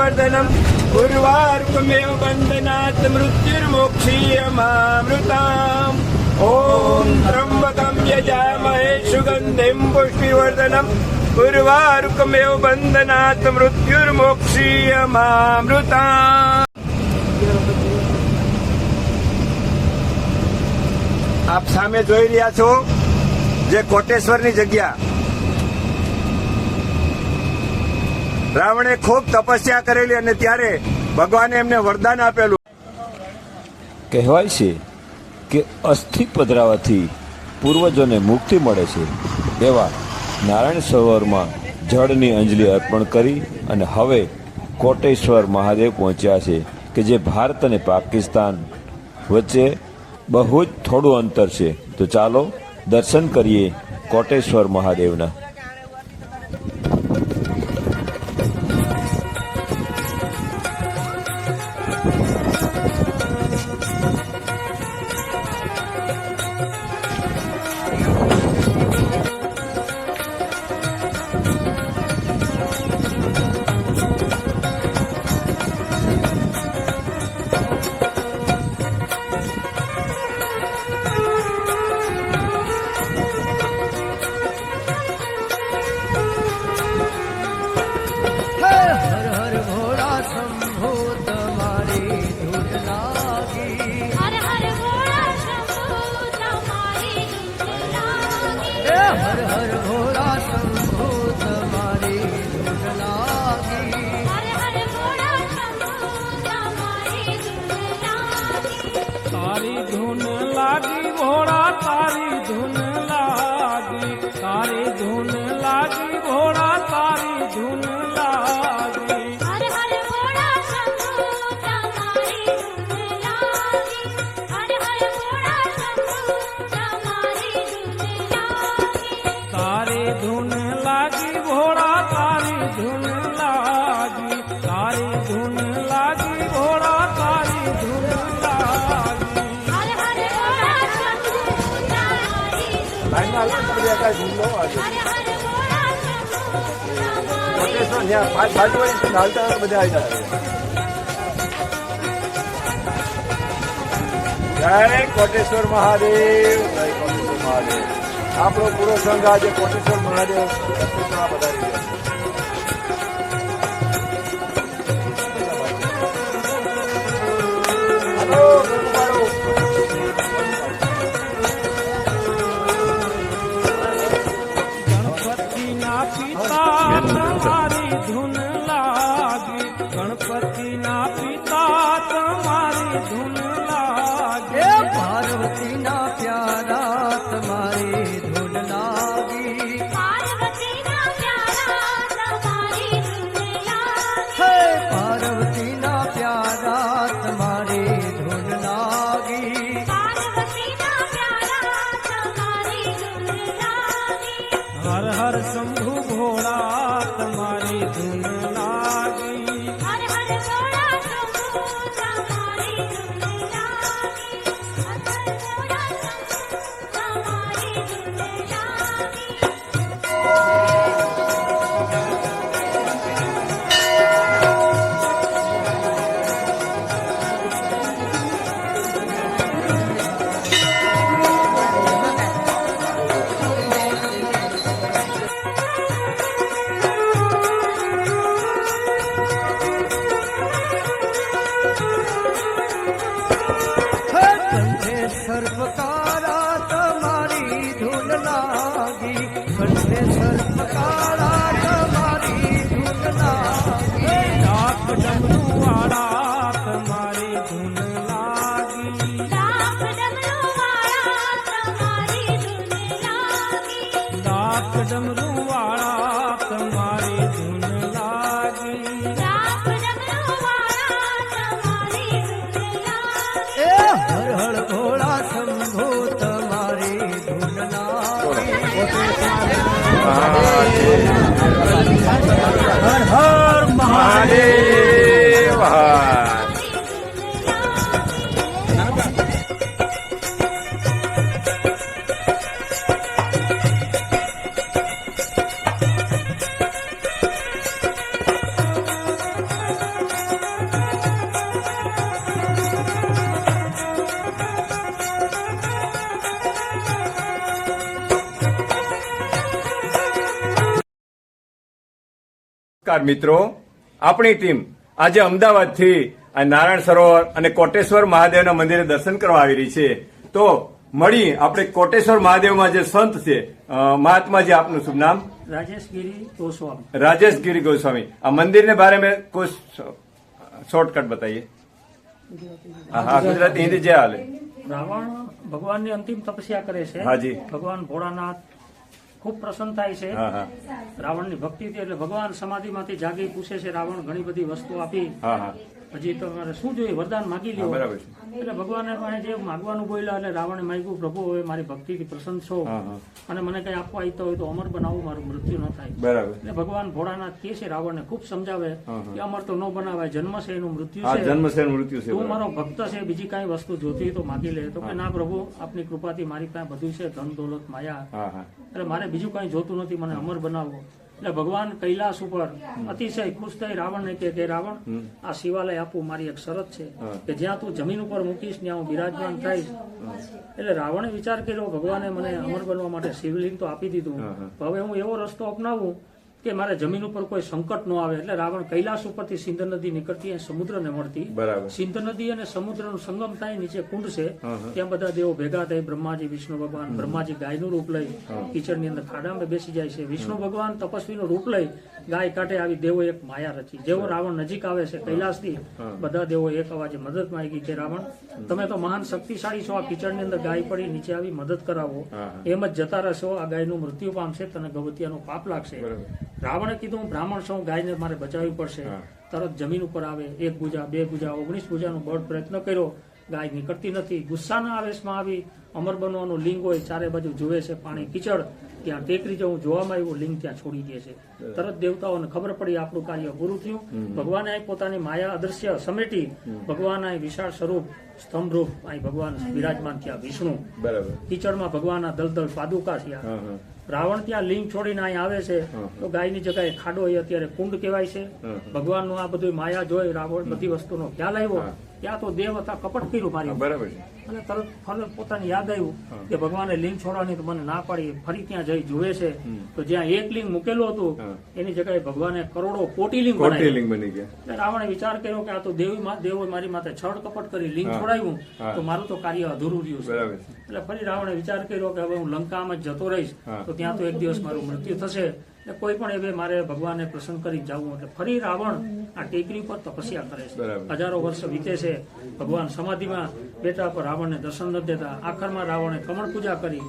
पुष्टिवर्धनम् उर्वारुकमेव बन्धनात् मृत्युर्मोक्षीयमामृताम्। ॐ त्र्यम्बकं यजामहे सुगन्धिं पुष्टिवर्धनम् उर्वारुकमेव बन्धनात् मृत्युर्मोक्षीयमामृताम्। આપ સામે જોઈ રહ્યા છો જે કોટેશ્વરની જગ્યા રાવણે ખૂબ તપસ્યા કરેલી અને ત્યારે ભગવાને એમને વરદાન આપેલું। કહેવાય છે કે અસ્થિ પધરાવાથી પૂર્વજોને મુક્તિ મળે છે। એવા નારાયણ સરોવરમાં જળની અંજલિ અર્પણ કરી અને હવે કોટેશ્વર મહાદેવ પહોંચ્યા છે કે જે ભારત અને પાકિસ્તાન વચ્ચે બહુ જ થોડું અંતર છે। તો ચાલો દર્શન કરીએ કોટેશ્વર મહાદેવના। तारी धुन लागी घोड़ा तारी धुन लागी, तारी धुन लागी घोड़ा तारी धुन लागी। हर हर घोड़ा शंभू तुम्हारी धुन लागी, हर हर घोड़ा शंभू तुम्हारी धुन लागी। तारी धुन लागी घोड़ा तारी धुन लागी, तारी धुन लागी घोड़ा तारी धुन लागी। हर हर घोड़ा शंभू तुम्हारी धुन लागी, हर हर घोड़ा शंभू तुम्हारी। જય કોટેશ્વર મહાદેવ, જય કોટેશ્વર મહાદેવ। આપણો પૂરો સંઘ આજે કોટેશ્વર મહાદેવ દર્શનમાં પધારી ગયા છે। गणपति ना पिता तुम्हारी धुन लागी, गणपति ना पिता तुम्हारी धुन लागे। पार्वती ना प्यारा तुम्हारी धुन लागी, पार्वती ना प्यारा तुम्हारी धुन लागी, हे पार्वती ना प्यारा तुम्हारी धुन लागी। पार्वती ना प्यारा तुम्हारी धुन लागी। हर हर शंभु घोड़ा तुम्हारी धुन लागी, हर हर घोड़ा शंभू तुम्हारी धुन लागी, हर हर घोड़ा शंभू तुम्हारी धुन लागी। हे कंठे सर्पकारा तुम्हारी धुन लागी, कंठे सर्पकारा तुम्हारी धुन लागी। डाक डमरू वाला तुम्हारी धुन लागी, डाक डमरू वाला तुम्हारी धुन लागी, डाक डमरू वाला तुम्हारी धुन लागी। डाक डमरू वाला तुम्हारी धुन लागी। ए हर हर घोड़ा शंभू तुम्हारी धुन लागी। હર હર મહાદેવ હર। નમસ્કાર મિત્રો, આપણી ટીમ આજે અમદાવાદથી આ નારાયણ સરોવર અને કોટેશ્વર મહાદેવના મંદિરે દર્શન કરવા આવી રહી છે. તો મળી આપણે કોટેશ્વર મહાદેવમાં જે સંત છે, મહાત્માજી, આપનું શુભ નામ? राजेश गिरी गोस्वामी। राजेश गिरी गोस्वामी। आ मंदिर ने बारे में कुछ शॉर्टकट बताइए। हाँ, गुजराती हिंदी जे हाले। रावण भगवान ने अंतिम तपस्या करे छे। हाँ जी। भगवान भोળાનાથ खूब प्रसन्न થાય છે। हाँ हाँ રાવણ ની ભક્તિ થી એટલે ભગવાન સમાધિમાંથી જાગી પૂછે છે, રાવણ ઘણી બધી વસ્તુ આપી, हाँ हाँ હજી તમારે શું જોઈએ, વરદાન માગી લ્યો। બરાબર છે। એટલે ભગવાને પાસે જે માગવાનું બોલ્યા એટલે રાવણે માગ્યું, પ્રભુ હવે મારી ભક્તિથી પ્રસન્ન છો અને મને કઈ આપવા ઈચ્છતા હોય તો અમર બનાવું, મારું મૃત્યુ ન થાય। બરાબર। એટલે ભગવાન ભોળાનાથ કહે છે રાવણને, ખૂબ સમજાવે કે અમર તો ન બનાવાય, જન્મ છે એનું મૃત્યુ हाँ, છે, जन्म से मृत्यु से। તું મારો ભક્ત છે, બીજી કઈ વસ્તુ જોતી હોય તો માગી લે। તો કે ના પ્રભુ, આપની કૃપાથી મારી પાસે બધું છે, ધન દોલત માયા, हाँ हाँ એટલે મારે બીજું કઈ જોતું નથી, મને અમર બનાવો। એટલે ભગવાન કૈલાસ ઉપર અતિશય ખુશ થઈ રાવણને કે રાવણ, આ શિવાલય આપું, મારી એક શરત છે કે જ્યાં તું જમીન ઉપર મૂકીશ ત્યાં હું બિરાજમાન થઈશ। એટલે રાવણે વિચાર કર્યો, ભગવાને મને અમર બનવા માટે શિવલિંગ તો આપી દીધું, તો હવે હું એવો રસ્તો અપનાવું કે મારે જમીન ઉપર કોઈ સંકટ ન આવે। એટલે રાવણ કૈલાસ ઉપરથી સિંધ નદી નીકળતી અને સમુદ્રને મળતી, બરાબર। સિંધ નદી અને સમુદ્રનું સંગમ થાય, નીચે કુંડ છે, ત્યાં બધા દેવો ભેગા થઈ, બ્રહ્માજી, વિષ્ણુ ભગવાન, બ્રહ્માજી ગાયનું રૂપ લઈ કીચડની અંદર ખાડામાં બેસી જાય છે, વિષ્ણુ ભગવાન તપસ્વીનું રૂપ લઈ ગાય કાઢે, આવી દેવો એક માયા રચી। જેવો રાવણ નજીક આવે છે કૈલાસથી, બધા દેવો એક અવાજે મદદ માંગી કે રાવણ, તમે તો મહાન શક્તિશાળી છો, આ કીચડની અંદર ગાય પડી નીચે આવી મદદ કરાવો, એમ જ જતા રહેશો, આ ગાયનું મૃત્યુ પામશે, તને ગવતિયાનું પાપ લાગશે। રાવણે કીધું, હું બ્રાહ્મણ છું, ગાયને મારે બચાવવી પડશે। તરત જમીન ઉપર આવે, 1 ભુજા 2 ભુજા 19 ભુજાનો બળ પ્રયત્ન કર્યો, ગાય નીકળતી નથી। ગુસ્સાના આવેશમાં આવી, અમર બનવાનું લિંગ હોય, ચારે બાજુ જોવે છે પાણી કીચડ, ત્યાં ટેકરી જવું જોવામાં આવ્યું, લિંગ ત્યાં છોડી દે છે। તરત દેવતાઓને ખબર પડી આપણું કાર્ય પૂરું થયું। ભગવાને પોતાની માયા અદૃશ્ય સમેટી, ભગવાન અહીં વિશાળ સ્વરૂપ સ્તંભ રૂપ અહીં ભગવાન બિરાજમાન થયા, વિષ્ણુ। બરાબર। કીચડમાં ભગવાનના દલદલ પાદુકા થયા। રાવણ ત્યાં લિંગ છોડીને અહીં આવે છે, તો ગાયની જગ્યાએ ખાડો એ અત્યારે કુંડ કહેવાય છે। ભગવાનનું આ બધું માયા જોઈ રાવણ બધી વસ્તુનો ખ્યાલ આવ્યો, ત્યાં તો દેવ હતા, કપટ કર્યું મારી, બરાબર છે। અને તરત ફરી પોતાની યાદ આવ્યું કે ભગવાને લિંગ છોડવાની તો મને ના પાડી, ફરી ત્યાં જઈ જોવે છે, તો જ્યાં એક લિંગ મૂકેલું હતું એની જગ્યાએ ભગવાને કરોડો કોટી લિંગ કોટી બની ગયા। એટલે રાવણે વિચાર કર્યો કે આ તો દેવો મારી માથે છળ કપટ કરી લિંગ છોડાવ્યું, તો મારું તો કાર્ય અધૂરું રહ્યું છે। બરાબર। એટલે ફરી રાવણે વિચાર કર્યો કે હવે હું લંકામાં જ જતો રહીશ તો ત્યાં તો એક દિવસ મારું મૃત્યુ થશે, એટલે કોઈ પણ એવે મારે ભગવાનને પ્રસન્ન કરી જવું। એટલે ફરી રાવણ આ ટેકરી પર તપસ્યા કરે છે, હજારો વર્ષ વીતે છે, ભગવાન સમાધિમાં બેઠા પર રાવણને દર્શન નથી દેતા। આખરમાં રાવણે કમળ પૂજા કરી,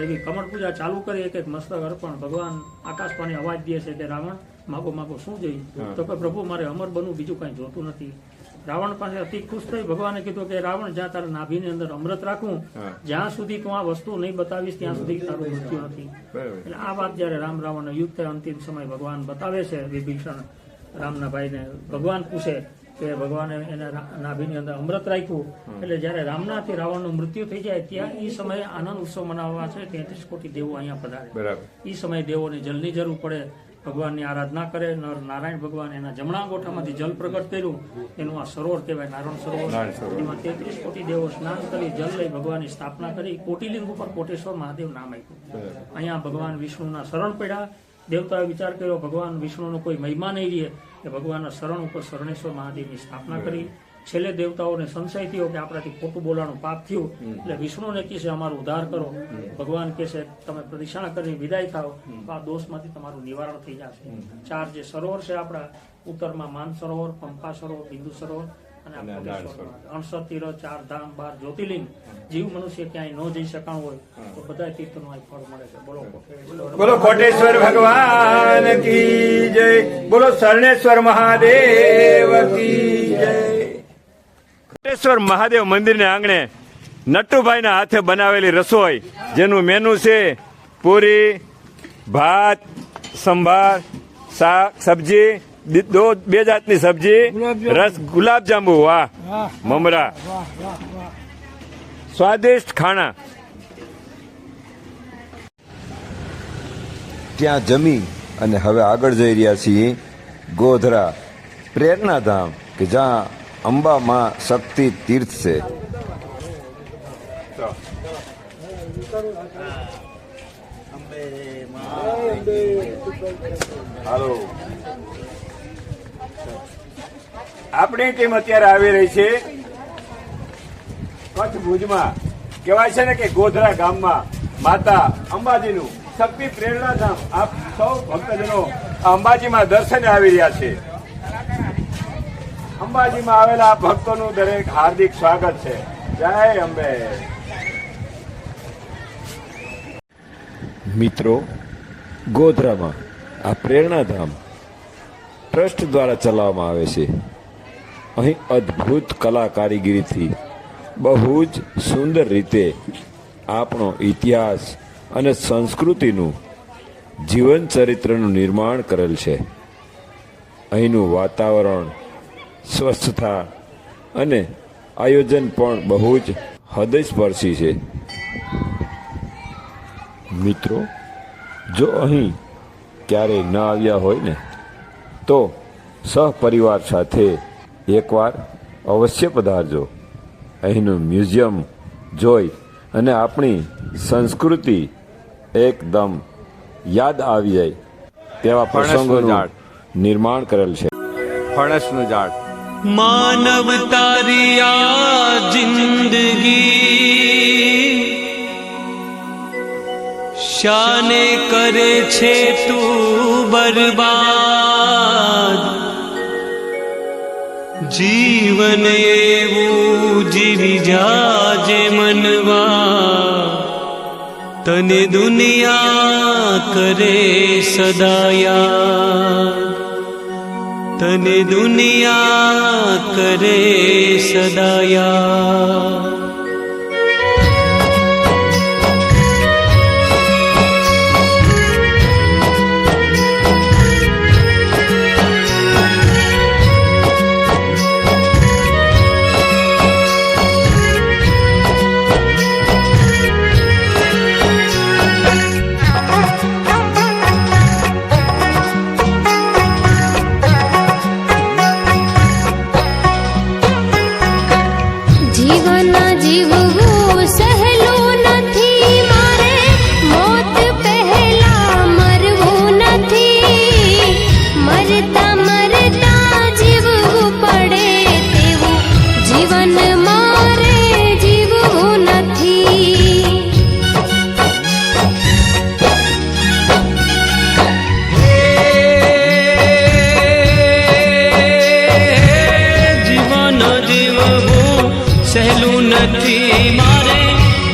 એવી કમળ પૂજા ચાલુ કરી, એક એક મસ્તક અર્પણ, ભગવાન આકાશવાણી અવાજ દે છે કે રાવણ માગો માગો શું જોઈએ, તો કે પ્રભુ મારે અમર બનવું, બીજું કઈ જોતું નથી। રાવણ પાસે અતિ ખુશ થઈ ભગવાને કીધું કે રાવણ, જ્યાં તારા નાભીની અંદર અમૃત રાખું, જ્યાં સુધી તું આ વસ્તુ નહીં બતાવીશ ત્યાં સુધી તારું મૃત્યુ નથી। એટલે આ વાત જયારે રામ રાવણ યુદ્ધ થાય અંતિમ સમય ભગવાન બતાવે છે, વિભીષણ રામના ભાઈને ભગવાન પૂછે કે ભગવાને એને નાભીની અંદર અમૃત રાખ્યું, એટલે જયારે રામનાથી રાવણનું મૃત્યુ થઈ જાય ત્યાં એ સમયે આનંદ ઉત્સવ મનાવવા છે, 33 કોટી દેવો અહીંયા પધારે। બરાબર। એ સમયે દેવોને જલની જરૂર પડે, ભગવાનની આરાધના કરે, નર નારાયણ ભગવાન એના જમણા ગોઠામાંથી જલ પ્રગટ કર્યું, એનું આ સરોવર કહેવાય, નારાયણ સરોવર। એમાં 33 કોટી દેવો સ્નાન કરી જલ લઈ ભગવાનની સ્થાપના કરી, કોટીલિંગ ઉપર કોટેશ્વર મહાદેવ નામ આપ્યું। અહીંયા ભગવાન વિષ્ણુના શરણ પડ્યા, દેવતાએ વિચાર કર્યો ભગવાન વિષ્ણુનો કોઈ મહિમા નહીં રહે, કે ભગવાનના શરણ ઉપર શરણેશ્વર મહાદેવની સ્થાપના કરી। છેલ્લે દેવતાઓને સંશય થયો કે આપણાથી ખોટું બોલાનું પાપ થયું, એટલે વિષ્ણુને કહે છે અમારું ઉદ્ધાર કરો। ભગવાન કહે છે તમે પ્રદક્ષિણા કરી વિદાય થાઓ, તો આ દોષમાંથી તમારું નિવારણ થઈ જશે। 4 જે સરોવર છે આપણા, ઉત્તરમાં માન સરોવર, પંપા સરોવર, બિંદુ સરોવર અને 68 તીર્થ, 4 ધામ, 12 જ્યોતિર્લિંગ, જીવ મનુષ્ય ક્યાંય ન જઈ શકાણું હોય તો બધા તીર્થનું અહીં ફળ મળે છે। બોલો બોલો કોટેશ્વર ભગવાન કી જય, બોલો શરણેશ્વર મહાદેવ કી જય। કોટેશ્વર મહાદેવ મંદિરને આંગણે નટુભાઈના હાથે બનાવેલી રસોઈ, જેનું મેનુ છે પૂરી, ભાત, સંભાર, શાક, સબ્જી, 2 જાતની સબ્જી, રસ, ગુલાબજાંબુ, વાહ, મમરા, સ્વાદિષ્ટ ખાણા। ત્યાં જમી અને હવે આગળ જઈ રહ્યા છીએ ગોધરા પ્રેરણાધામ, કે જ્યાં અંબા માં શક્તિ તીર્થ છે। હાલો, આપણી ટીમ અત્યારે આવી રહી છે કચ્છ ભુજમાં. કહેવાય છે ને કે ગોધરા ગામમાં માતા અંબાજીનું શક્તિ પ્રેરણાધામ આપ સૌ ભક્તજનો અંબાજીમાં દર્શને આવી રહ્યા છે. અંબાજીમાં આવેલા ભક્તોનું દરેક હાર્દિક સ્વાગત છે. જય અંબે. મિત્રો, ગોધરામાં આ પ્રેરણાધામ ટ્રસ્ટ દ્વારા ચલાવવામાં આવે છે. અહીં અદ્ભુત કલા કારીગરીથી બહુ જ સુંદર રીતે આપણો ઇતિહાસ અને સંસ્કૃતિનું જીવન ચરિત્રનું નિર્માણ કરેલ છે. અહીંનું વાતાવરણ, સ્વચ્છતા અને આયોજન પણ બહુ જ હૃદયસ્પર્શી છે. મિત્રો, જો અહીં ક્યારેય ન આવ્યા હોય ને તો સહપરિવાર સાથે એકવાર અવશ્ય પધારજો. અહીંનું મ્યુઝિયમ જોઈ અને આપણી સંસ્કૃતિ એકદમ યાદ આવી જાય તેવા પ્રસંગોનું નિર્માણ કરેલ છે. ફણસનું ઝાડ. માનવ તારી આ જિંદગી શાને કરે છે તું બરબાદ. જીવન એવું જીવી જાજે મનવા, તને દુનિયા કરે સદા યાદ. તને દુનિયા કરે સદા યાદ. જીવન જીવવું સહેલું નથી, મારે મોત પહેલા મરવું નથી. મરતા મરતા જીવવું પડે તેવું જીવન મારે જીવવું નથી. જીવન જીવવું સહેલું નથી, મારે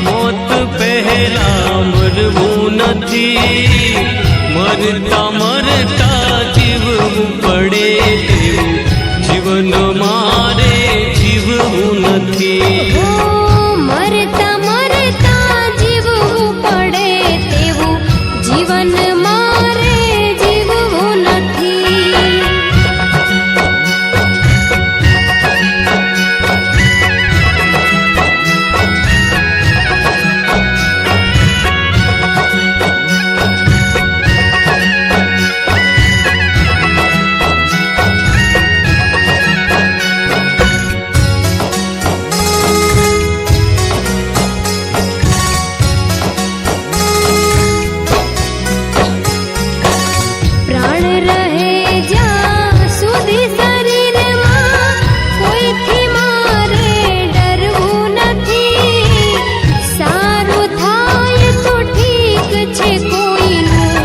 મોત પહેલા મરવું નથી. મરતા મરતા જીવવું પડે તેવું જીવન મારે જીવવું નથી. ઓ મરતા મરતા જીવવું પડે તેવું જીવન મારે જીવવું નથી. પ્રાણ રહે જ્યાં સુધી શરીરમાં, કોઈથી મારે ડરવું નથી. સારું થાય તો ઠીક છે, કોઈનું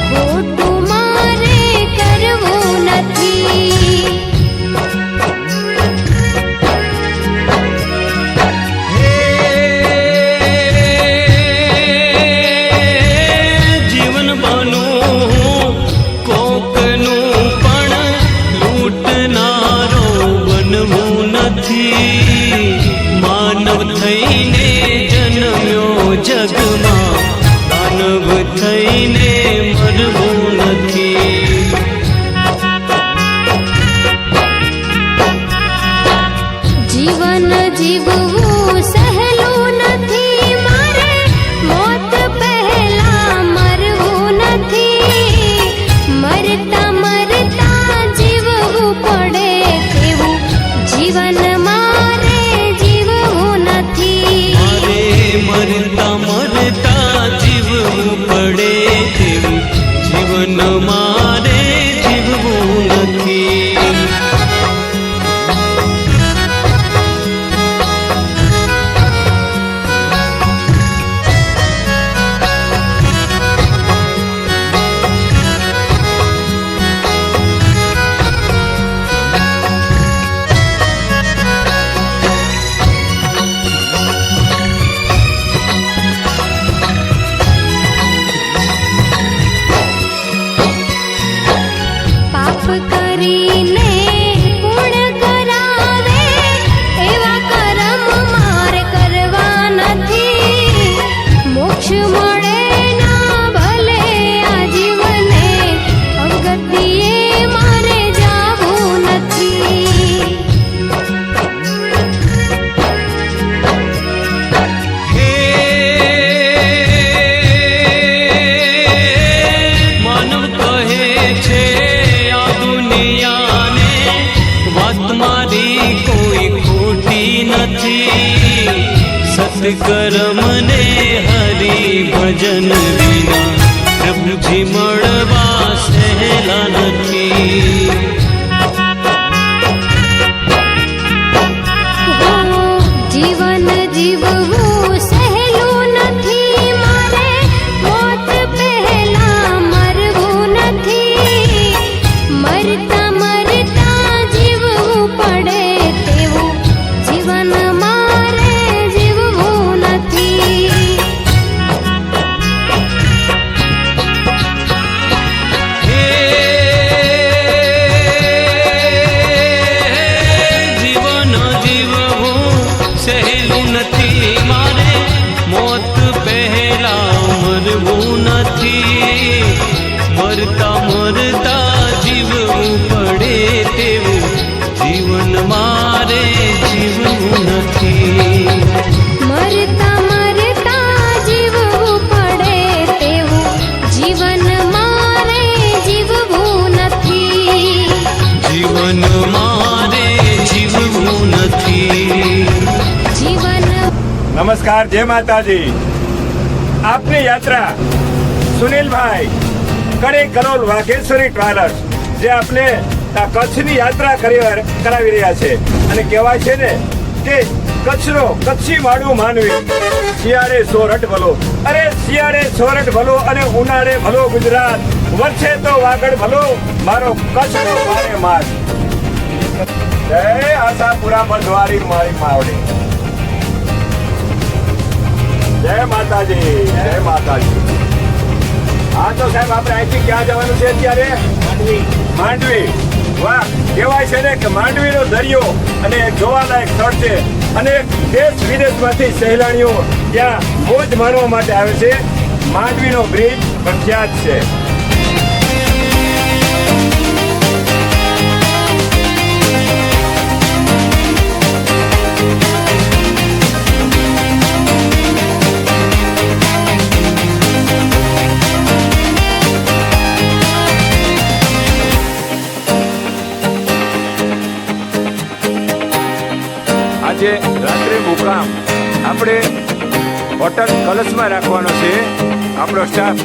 ખોટું મારે કરવું નથી. જીવન બનવું કોકનું પણ લૂંટનારો બનવું નથી. માનવ થઈને જન્મ્યો જગમાં, દાનવ થઈને મરવું નથી. જીવન જીવવું સહેલું નથી, મારે મોત પહેલા મરવું નથી. મરતા મરતા જીવવું પડે તેવું જીવન મારે જીવવું નથી. મારે મરતા મરતા જીવવું પડે પાપ કરીને પુણ્ય કરાવે એવા કર્મ મારે કરવા નથી. મોક્ષ મળે ના ભલે આ જીવને અગતિએ મારે જાવું નથી. માનવ કહે છે આ દુનિયાને વાત મારી કોઈ ખોટી નથી. સત્કર્મને હરિ ભજન વિના પ્રભુજી મળવા સહેલા નથી. જીવન જીવવું સહેલું નથી મારે મોત પહેલા મરવું નથી. મરતા મરતા જીવવું પડે તેવું જીવન મારે જીવવું નથી. જીવન જીવવું સહેલું નથી મારે મોત પહેલા મરવું નથી. મરતા મરતા જીવવું પડે તેવું જીવન મારે જીવવું નથી. મરતા મરતા જીવવું પડે તેવું જીવન મારે જીવવું નથી. જીવન મારે જીવવું નથી. જીવન નમસ્કાર, જય માતાજી. આપની યાત્રા સુનિલભાઈ કડી કરોલ વાઘેશ્વરી ટ્રાવેલર્સ જે આપને આ કચ્છની યાત્રા કરાવી રહ્યા છે. અને કહેવાય છે ને કે કચ્છનો કચ્છી માડું માનવી શિયાળે સોરઠ ભલો. અરે શિયાળે સોરઠ ભલો અને ઉનાળે ભલો ગુજરાત. વર્ષે તો વાગડ ભલો મારો કચ્છનો મારે માર. જય આશાપુરા બંધવારી મારી માવડી. જય માતાજી, જય માતાજી. હા તો સાહેબ આપણે અહીંથી ક્યાં જવાનું છે અત્યારે? માંડવી. વાહ, કહેવાય છે ને કે માંડવીનો દરિયો અને એક જોવાલાયક સ્થળ છે અને દેશ વિદેશમાંથી સહેલાણીઓ ત્યાં મોજ માણવા માટે આવે છે. માંડવીનો બ્રિજ પ્રખ્યાત છે. આજે રાત્રે મુકામ આપણે હોટલ કલશમાં રાખવાનો છે. આપણો સ્ટાફ